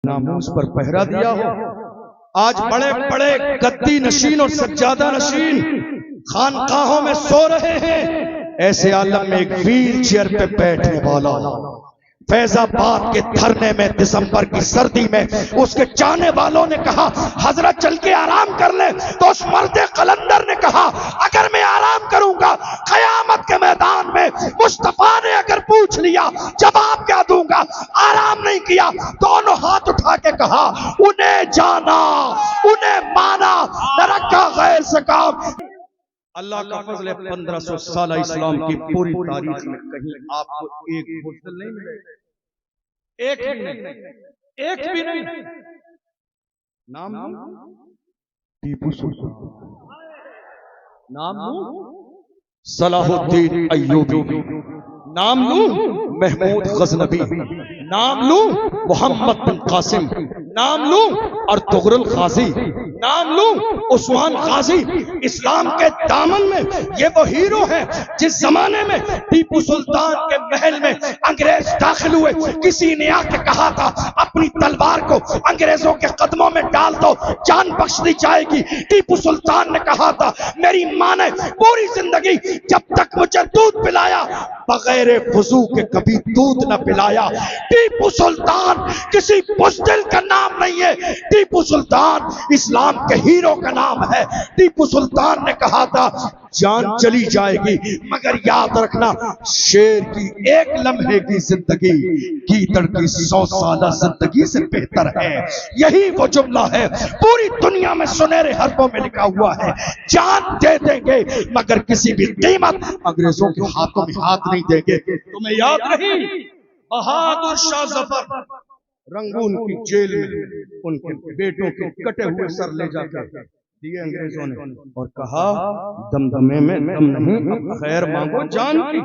नामूस पर पहरा दिया हो। आज बड़े बड़े गद्दी नशीन और सज्जादा नशीन खानकाहों में सो रहे हैं। ऐसे आलम में एक व्हील चेयर पे बैठने वाला फैजाबाद के धरने में दिसंबर की सर्दी में उसके चाहने वालों ने कहा हजरत चल के आराम कर ले, तो उस मर्द कलंदर ने कहा अगर मैं आराम करूंगा कयामत के मैदान में मुस्तफा ने अगर पूछ लिया जवाब क्या दूंगा। आराम नहीं किया, दोनों हाथ उठा के कहा उन्हें जाना उन्हें माना, न रखा गैर से काम। अल्लाह का फजल 1500 साल इस्लाम की पूरी तारीख में कहीं आपको एक मुश्किल नहीं मिलेगा, एक भी नहीं। नाम टीपू सुल्तान, नाम सलाहुद्दीन अय्यूबी, नाम लूं महमूद गजनबी, नाम लूं मोहम्मद बिन कासिम, नाम लूं अर्तुगरुल गाजी, नाम लूं उस्मान गाजी। इस्लाम के दामन में ये वो हीरो हैं जिस जमाने में टीपू सुल्तान के महल में अंग्रेज दाखिल हुए, किसी ने आके कहा था अपनी तलवार को अंग्रेजों के कदमों में डाल दो, जान बख्श दी जाएगी। टीपू सुल्तान ने कहा था मेरी मां ने पूरी जिंदगी जब तक मुझे दूध पिलाया बगैर वुजू के कभी दूध न पिलाया। टीपू सुल्तान किसी बुज़दिल का नाम नहीं है, टीपू सुल्तान इस्लाम के हीरो का नाम है। टीपू सुल्तान ने कहा था जान चली जाएगी मगर याद रखना शेर की एक लम्हे की जिंदगी गीदड़ की 100 साल जिंदगी से बेहतर है। यही वो जुमला है पूरी दुनिया में सुनहरे हरफों में लिखा हुआ है। जान दे देंगे मगर किसी भी कीमत अंग्रेजों के हाथों में हाथ नहीं देंगे। तुम्हें याद रही बहादुर शाह जफर रंगून की जेल में उनके बेटों के कटे हुए सर ले जाकर दिए अंग्रेजों ने और कहा दमदमे में दम नहीं, अब खैर मांगो जान की।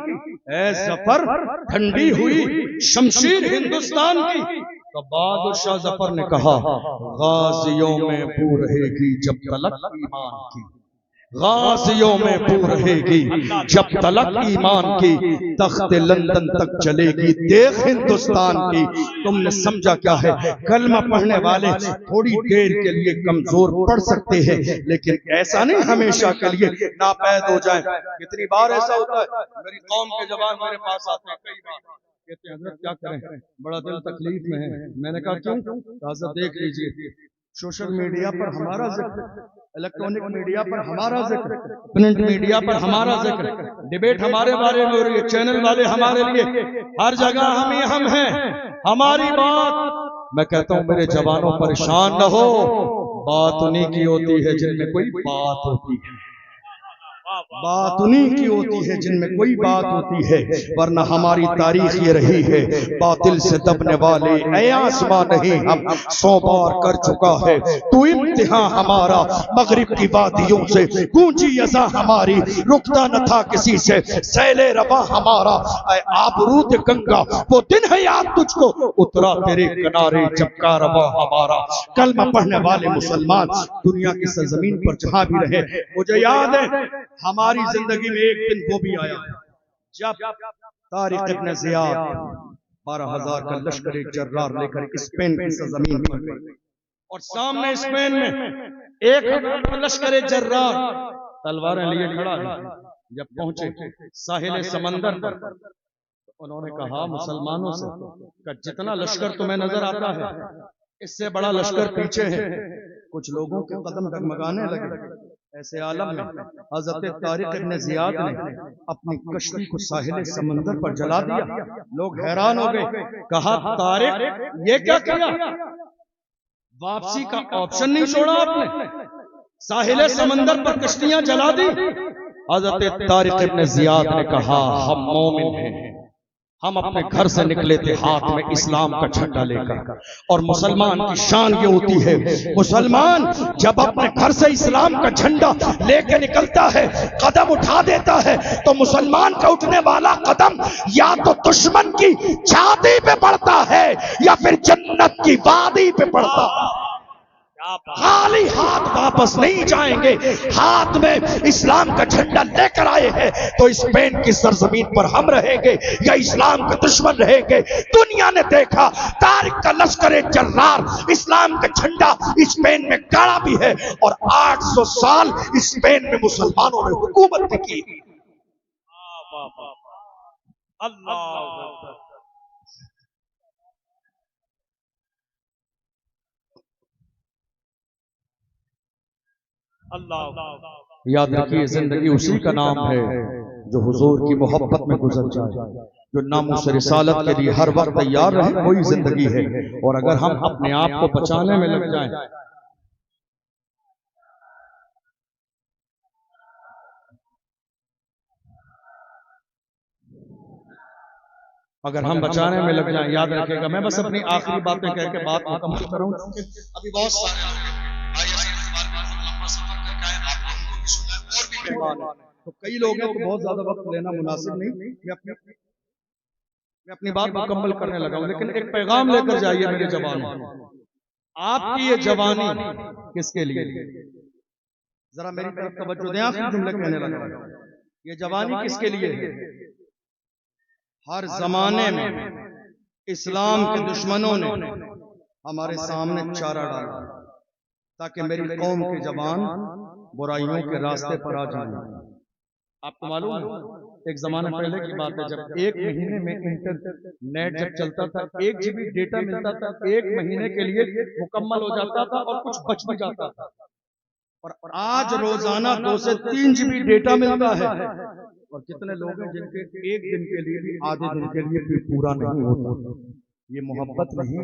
ऐ जफर ठंडी हुई शमशीर हिंदुस्तान की। तो बहादुर शाह जफर ने कहा गाजियों में बू रहेगी जब तलक ईमान की, गाजियों में बू रहेगी जब तलक ईमान की, तख्त लंदन तक चलेगी देख हिंदुस्तान की। तुमने समझा क्या है, कलमा पढ़ने वाले थोड़ी देर के लिए कमजोर पढ़ सकते हैं लेकिन ऐसा नहीं हमेशा के लिए नापैद हो जाए। कितनी बार ऐसा होता है, मेरी कौम के जवान मेरे पास आते हैं कई बार, कहते हैं हजरत क्या करें बड़ा दिल तकलीफ में है। मैंने कहा क्यों? हजरत देख लीजिए सोशल मीडिया पर हमारा जिक्र, इलेक्ट्रॉनिक मीडिया पर हमारा जिक्र, प्रिंट मीडिया पर हमारा जिक्र, डिबेट हमारे बारे में हो रही है, चैनल वाले हमारे लिए, हर जगह हम हैं, हमारी बात। मैं कहता हूं मेरे जवानों परेशान न हो, बात उन्हीं की होती है जिनमें कोई बात होती है, बात उन्हीं की होती है जिनमें कोई बात होती है। वरना हमारी तारीख ये रही है बातिल से दबने वाले ऐ आसमां नहीं हम 100 बार कर चुका है तू इम्तिहान हमारा। मगरिब की वादियों से गूंजी अज़ा हमारी, रुकता न था किसी से सैले रवा हमारा। आबरूद गंगा वो दिन है याद तुझको, उतरा तेरे किनारे जब का रवा हमारा। कलमा पढ़ने वाले मुसलमान दुनिया की सरजमीन पर जहां भी रहे, मुझे याद है हमारी जिंदगी में एक दिन वो भी आया जब तारिक इब्न ज़ियाद 12,000 का लश्कर जर्रार लेकर स्पेन की सरजमीन पर गए और सामने स्पेन में 1,000 का लश्कर जर्रार तलवारें लिए खड़ा है। जब पहुंचे साहिल समंदर पर तो उन्होंने कहा मुसलमानों से कि जितना लश्कर तुम्हें नजर आता है इससे बड़ा लश्कर पीछे है। कुछ लोगों के कदम डगमगाने लगे। ऐसे आलम में हजरत तारिक इब्न ज़ियाद ने अपनी कश्ती को साहिल समंदर पर जला दिया। लोग हैरान हो गए, कहा तारिक ये क्या किया, वापसी का ऑप्शन नहीं छोड़ा आपने, साहिल समंदर पर कश्तियां जला दी। हजरत तारिक इब्न ज़ियाद ने कहा हम मोमिन हैं, हम अपने घर से निकले थे हाथ में इस्लाम का झंडा लेकर, और मुसलमान की शान ये होती है मुसलमान जब अपने घर से इस्लाम का झंडा लेके निकलता है, कदम उठा देता है, तो मुसलमान का उठने वाला कदम या तो दुश्मन की छाती पे पड़ता है या फिर जन्नत की वादी पे पड़ता है। खाली हाथ वापस नहीं जाएंगे। हाथ में इस्लाम का झंडा लेकर आए हैं तो स्पेन की सरजमीन पर हम रहेंगे या इस्लाम के दुश्मन रहेंगे। दुनिया ने देखा तारिक का लश्कर जर्रार इस्लाम का झंडा स्पेन में गाड़ा भी है और 800 साल स्पेन में मुसलमानों ने हुकूमत भी की। अल्लाह अल्लाह। याद रखिए जिंदगी उसी का नाम है जो हुजूर की मोहब्बत में गुजर जाए, जो नामूस रिसालत के लिए हर वक्त तैयार रहे, वही जिंदगी है। और अगर हम अपने आप को बचाने में लग जाएं, अगर हम बचाने में लग जाएं, याद रखिएगा। मैं बस अपनी आखिरी बातें कह के बात मुकम्मल करूं। अभी बहुत सारे तो कई लोग हैं तो बहुत ज्यादा वक्त लेना मुनासिब नहीं। मैं अपनी बात मुकम्मल करने लगा हूं, लेकिन एक पैगाम लेकर जाइए मेरे जवानों। आपकी ये जवानी किसके लिए? जरा मेरी तरफ तवज्जो दें, आखिरी जुमले कहने लगा। ये जवानी किसके लिए है? हर जमाने में इस्लाम के दुश्मनों ने हमारे सामने चारा डाला ताकि मेरी कौम के जवान बुराइयों के रास्ते पर आ जाए। आपको मालूम है, एक जमाना पहले की बात है, जब एक महीने में इंटरनेट जब चलता था, 1 GB डेटा मिलता था, 1 महीने के लिए मुकम्मल हो जाता था और कुछ बच भी जाता था। और आज रोजाना 2 से 3 GB डेटा मिलता है। और कितने लोग हैं जिनके 1 दिन के लिए भी, आधे दिन के लिए भी पूरा नहीं होता। ये मोहब्बत नहीं,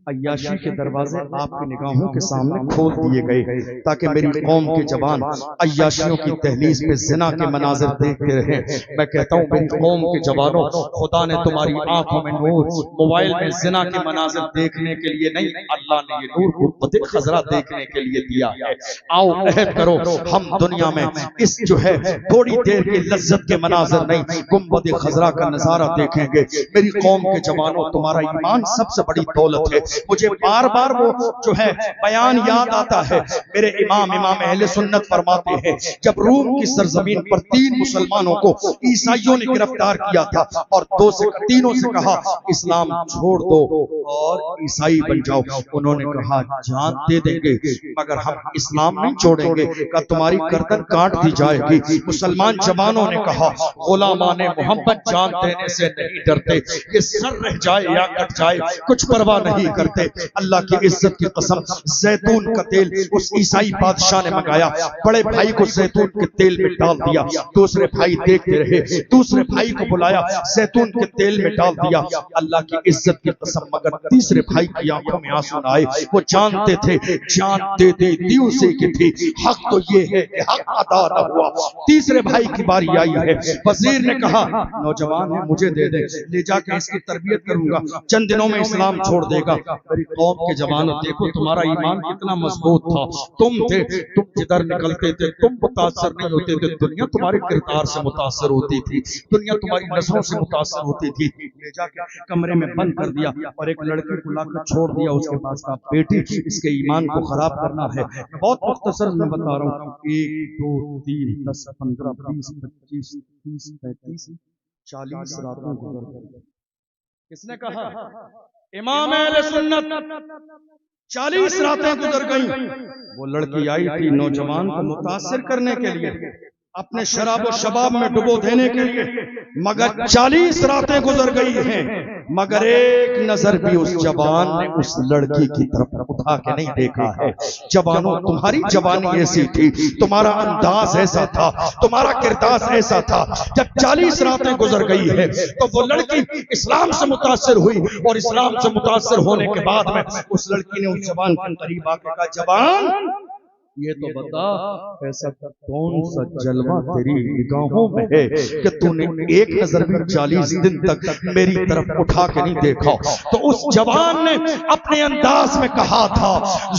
अय्याशी के दरवाजे आपकी निगाहों के सामने खोल दिए गए ताकि मेरी कौम के जवान अय्याशियों की दहलीज पे जिना के मनाजिर देखते रहे। मैं कहता हूँ मेरी कौम के जवानों, खुदा ने तुम्हारी आंखों में नूर मोबाइल में जिना के मनाजिर देखने के लिए नहीं, अल्लाह ने ये नूर गुंबद खजरा देखने के लिए दिया है। आओ अहद करो, हम दुनिया में इस जो है थोड़ी देर की लज्जत के मनाजिर नहीं, गुंबद खजरा का नजारा देखेंगे। मेरी कौम के जवानों, तुम्हारा ईमान सबसे बड़ी दौलत है। मुझे बार बार वो जो है बयान याद आता है। मेरे इमाम अहले सुन्नत फरमाते हैं, जब रूम की सरजमीन पर 3 मुसलमानों को ईसाइयों ने गिरफ्तार किया था और 3 से कहा इस्लाम छोड़ दो और ईसाई बन जाओ, उन्होंने कहा जान दे देंगे मगर हम इस्लाम नहीं छोड़ेंगे, का तुम्हारी गर्दन काट दी जाएगी। मुसलमान जवानों ने कहा गुलामाने मोहम्मद जान देने से नहीं डरते, ये सर रह जाए या कट जाए कुछ परवाह नहीं करते। अल्लाह की इज्जत की कसम, जैतून का तेल उस ईसाई बादशाह ने मंगाया, बड़े भाई को जैतून के तेल में डाल दिया, दूसरे भाई देखते रहे, दूसरे भाई को बुलाया, जैतून के तेल में डाल दिया। अल्लाह की इज्जत की कसम, मगर तीसरे भाई की आंखों में आंसू न आए। वो जानते थे जान दे दी उसे की थी, हक तो ये है कि हक अदा न हुआ। तीसरे भाई की बारी आई है। वजीर ने कहा नौजवान है, मुझे दे दे, ले जाके इसकी तरबियत करूंगा, चंद दिनों में इस्लाम छोड़ देगा। मेरी कौम के जवानों, देखो तुम्हारा ईमान कितना मजबूत था। तुम जिधर निकलते थे तुम मुतासर नहीं होते थे, दुनिया तुम्हारे किरदार से मुतासर होती थी, दुनिया तुम्हारी नजरों से मुतासर होती थी। ले जाके कमरे में बंद कर दिया और एक लड़के को लाकर छोड़ दिया उसके पास का, बेटी इसके ईमान को खराब करना है। मैं बहुत मुख्तसर में बता रहा हूँ, 1 2 3 10 15 20 25 30 35 40 रातें गुजर गई। किसने कहा? इमाम अहले सुन्नत। 40 रातें गुजर गई। वो लड़की आई थी नौजवान को मुतासिर करने के लिए, अपने शराब और शबाब में डुबो देने के लिए, मगर 40 रातें गुजर गई हैं, मगर एक नजर भी उस जवान ने उस लड़की की तरफ उठा के नहीं देखा है। जवानों, तुम्हारी जवानी ऐसी थी, तुम्हारा अंदाज ऐसा था, तुम्हारा किरदार ऐसा था। जब 40 रातें गुजर गई है तो वो लड़की इस्लाम से मुतासिर हुई और इस्लाम से मुतासिर होने के बाद में उस लड़की ने उस जवान के करीब आकर कहा, जवान ये तो बता, ऐसा कौन सा जलवा तेरी निगाहों में है कि तूने एक नजर भी 40 दिन तक मेरी तरफ उठा के नहीं देखा। तो उस जवान ने अपने अंदाज में कहा था,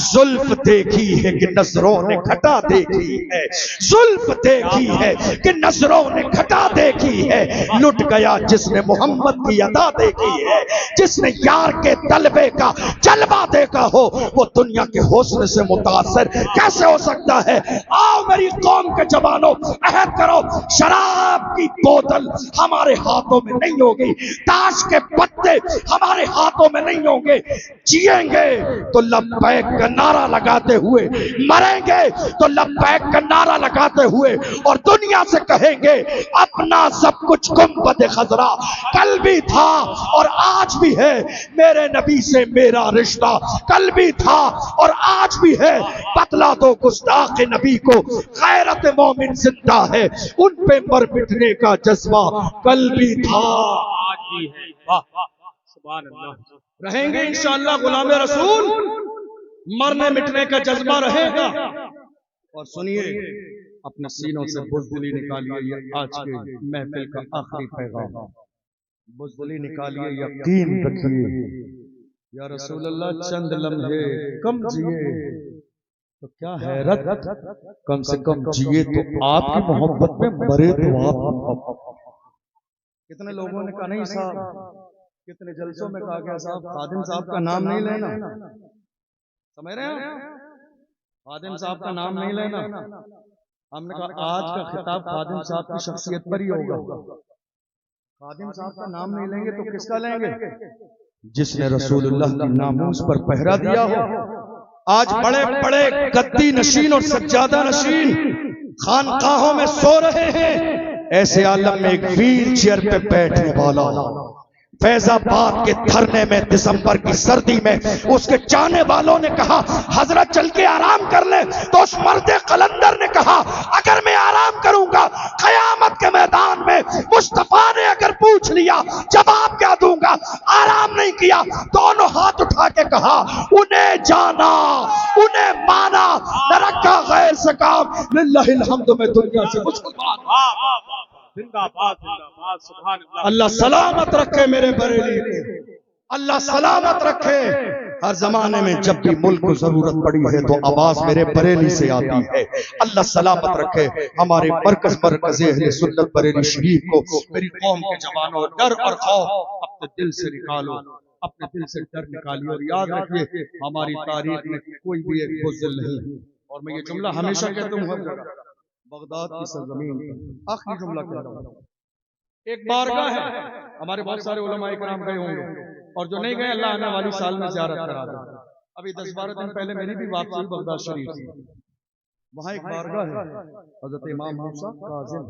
जुल्फ देखी है कि नजरों ने घटा देखी है, जुल्फ देखी है कि नजरों ने घटा देखी है। लुट गया जिसने मोहम्मद की अदा देखी है, जिसने यार के तलबे का जलवा देखा हो, वो दुनिया के हुस्न से मुतासर कैसे हो सकता है। आओ मेरी कौम के जवानों, अहद करो, शराब की बोतल हमारे हाथों में नहीं होगी, ताश के पत्ते हमारे हाथों में नहीं होंगे। जिएंगे तो लब्बैक का नारा लगाते हुए, मरेंगे तो लब्बैक का नारा लगाते हुए, और दुनिया से कहेंगे अपना सब कुछ गुंबद खजरा कल भी था और आज भी है, मेरे नबी से मेरा रिश्ता कल भी था और आज भी है। बतला दो गुस्ताख नबी को, गैरत मोमिन जिंदा है, उन पे मर मिटने का जज्बा कल भी था आज भी है। वाह सुभान अल्लाह। रहेंगे इंशाअल्लाह गुलाम रसूल, मरने मिटने का जज्बा रहेगा। और सुनिए, अपने सीनों से बुज़दिली निकालिए, ये आज के महफिल का आखिरी पैगाम। बुज़दिली निकालिए, यकीन रखिए, या रसूल अल्लाह चंद लम्हे कम जिए तो क्या हैरत, कम से कम जिए तो आपकी मोहब्बत में, मरे तो आप। कितने लोगों ने कहा नहीं साहब, कितने जलसों में कहा गया साहब खादिम साहब का नाम नहीं लेना, समझ रहे हैं, खादिम साहब का नाम नहीं लेना। हमने कहा आज का खिताब खादिम साहब की शख्सियत पर ही होगा। खादिम साहब का नाम नहीं लेंगे तो किसका लेंगे? जिसने रसूलुल्लाह की नामूस पर पहरा दिया हो। आज बड़े बड़े गद्दी नशीन और सज्जादा नशीन खानकाहों में सो रहे हैं, ऐसे आलम में एक व्हील चेयर पे बैठने वाला फैजाबाद के धरने में दिसंबर की सर्दी में उसके चाहने वालों ने कहा हजरत चल के आराम कर ले, तो उस मर्दे कलंदर ने कहा अगर मैं आराम करूंगा कयामत के मैदान में मुस्तफा ने अगर पूछ लिया जवाब क्या दूंगा। आराम नहीं किया, दोनों हाथ उठा के कहा उन्हें जाना, उन्हें माना, न रखा गैर से काम, लिल्लाहिल हम्द में दुनिया से मुसलमान। जिंदाबाद जिंदाबाद सुभान अल्लाह। अल्लाह सलामत रखे मेरे बरेली को, अल्लाह सलामत रखे। हर जमाने में जब भी मुल्क को जरूरत पड़ी है तो आवाज मेरे बरेली से आती है। अल्लाह सलामत रखे हमारे मरकज अहले सुन्नत बरेली शरीफ को। मेरी कौम के जवानों, डर और खौफ अपने दिल से निकालो, अपने दिल से डर निकालिए, और याद रखिए हमारी तारीख में कोई भी एक बुज़दिल नहीं। और मैं ये जुमला हमेशा कहता हूँ, हर जगह बगदाद की सरजमीन आखिरी जुमला कह रहा हूं, एक बारगाह है, हमारे बहुत सारे उलमा इकराम गए होंगे, और जो नहीं गए अल्लाह आने वाली साल में ज़ियारत करा दे। अभी 10-12 दिन पहले मेरी भी वापसी बगदाद शरीफ से, वहां एक बारगाह है हजरत इमाम मूसा काज़िम,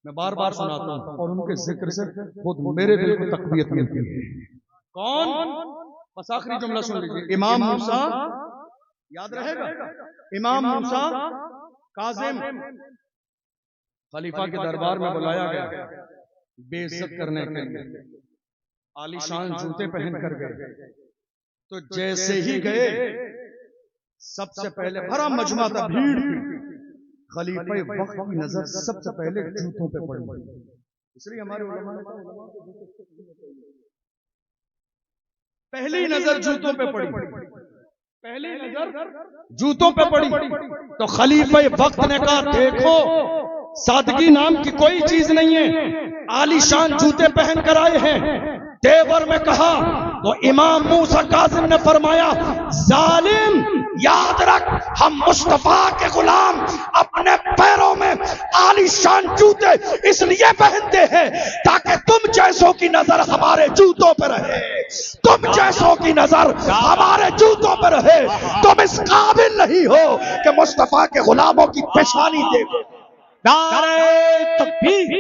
मैं बार बार सुनाता हूं और उनके जिक्र से खुद मेरे दिल को तक़वियत मिलती है। कौन? बस आखिरी जुमला सुन लीजिए, इमाम मूसा, याद रहेगा, इमाम मूसा काज़िम खलीफा के दरबार में बुलाया गया बेइज्जत करने के लिए, आलीशान जूते पहन कर गए। तो जैसे ही गए सबसे पहले भरा मजमा था, भीड़ थी, खलीफा वक्त की नजर सबसे पहले जूतों पे पड़ी। इसलिए हमारे उलमा ने पहली नजर जूतों पे पड़ी, पहली नजर जूतों पे पड़ी। तो खलीफा वक्त ने कहा देखो सादगी नाम की कोई चीज नहीं है, आलीशान जूते पहन कर आए हैं। तेवर में कहा तो इमाम मूसा काज़िम ने फरमाया जालिम याद रख, हम मुस्तफा के गुलाम अपने पैरों में आलीशान जूते इसलिए पहनते हैं ताकि तुम जैसों की नजर हमारे जूतों पर रहे, तुम जैसों की नजर हमारे जूतों पर रहे। तुम इस काबिल नहीं हो कि मुस्तफा के गुलामों की पेशानी देखो। नारे तकबीर,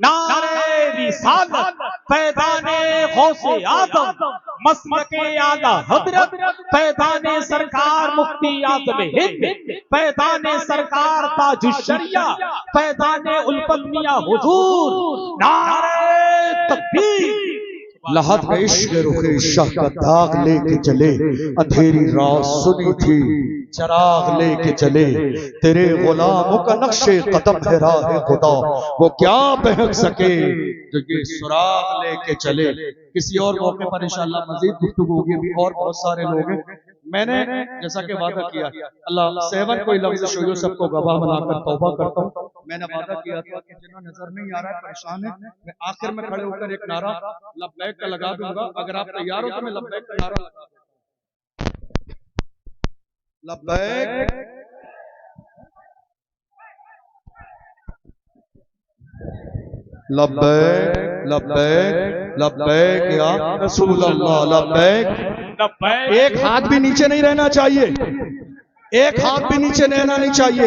नारे रिसालत, पैदाने गौसे आज़म, मसलके आला हजरत, पैदाने सरकार मुफ्ती आज़म हिंद, पैदाने सरकार ताजुश्शरिया, पैदाने उल्फत मियां हुजूर। नारे तकबीर, लहद में इश्क रुखे शाह का दाग लेके चले, अंधेरी रात सुनी थी चराग लेके चले, तेरे गुलामों का नक्शे कदम है राह खुदा, वो क्या बहक सके जो ये सुराग लेके चले। किसी और मौके पर इंशाअल्लाह मजीद गुफ्तगू होगी, भी और बहुत सारे लोग हैं। मैंने जैसा कि वादा किया, अल्लाह सेवन कोई लफ्ज़ शोयो सबको गवाह बनाकर तौबा करता हूँ। मैंने वादा किया था कि जिन्हें नजर नहीं आ रहा है, परेशान है, मैं आखिर में खड़े होकर एक नारा लब्बैक का लगा दूंगा। अगर आप तैयार हो तो मैं लब्बैक का नारा लगा दूंगा। लब्बैक लब्बैक लब्बैक लब्बैक या रसूल अल्लाह लब्बैक। एक हाथ भी नीचे नहीं रहना चाहिए, एक हाथ भी नीचे रहना नहीं चाहिए।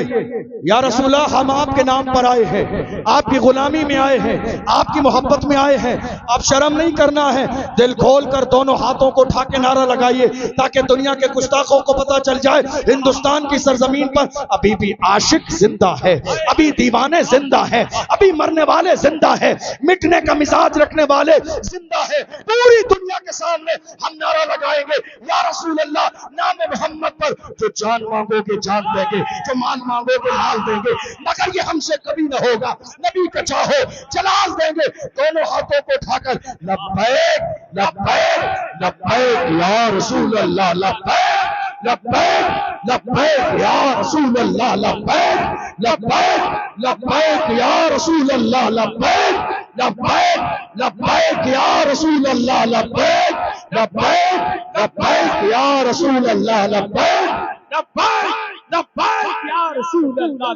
या रसूला, हम आपके नाम पर आए हैं, आपकी गुलामी में आए हैं, आपकी मोहब्बत में आए हैं। आप शर्म नहीं करना है, दिल खोल कर दोनों हाथों को उठा के नारा लगाइए ताकि दुनिया के गुस्ताखों को पता चल जाए हिंदुस्तान की सरजमीन पर अभी भी आशिक जिंदा है, अभी दीवाने जिंदा है, अभी मरने वाले जिंदा है, मिटने का मिजाज रखने वाले जिंदा है। पूरी दुनिया के सामने हम नारा लगाएंगे, या रसूल अल्लाह, नाम मोहम्मद पर जो जान मांगोगे जान देंगे, जो माल मांगोगे माल देंगे, मगर ये हमसे कभी न होगा। नबी का चाहो जलाल देंगे। दोनों हाथों को उठाकर लब्बैक लब्बैक लब्बैक या रसूल अल्लाह, लब्बैक लब्बैक लब्बैक या रसूल अल्लाह, लब्बैक लब्बैक लब्बैक या रसूल अल्लाह, लब्बैक लब्बैक लब्बैक या रसूल अल्लाह, लब्बैक लब्बैक लब्बैक या रसूल अल्लाह, लब्बैक लब्बैक लब्बैक या रसूल अल्लाह।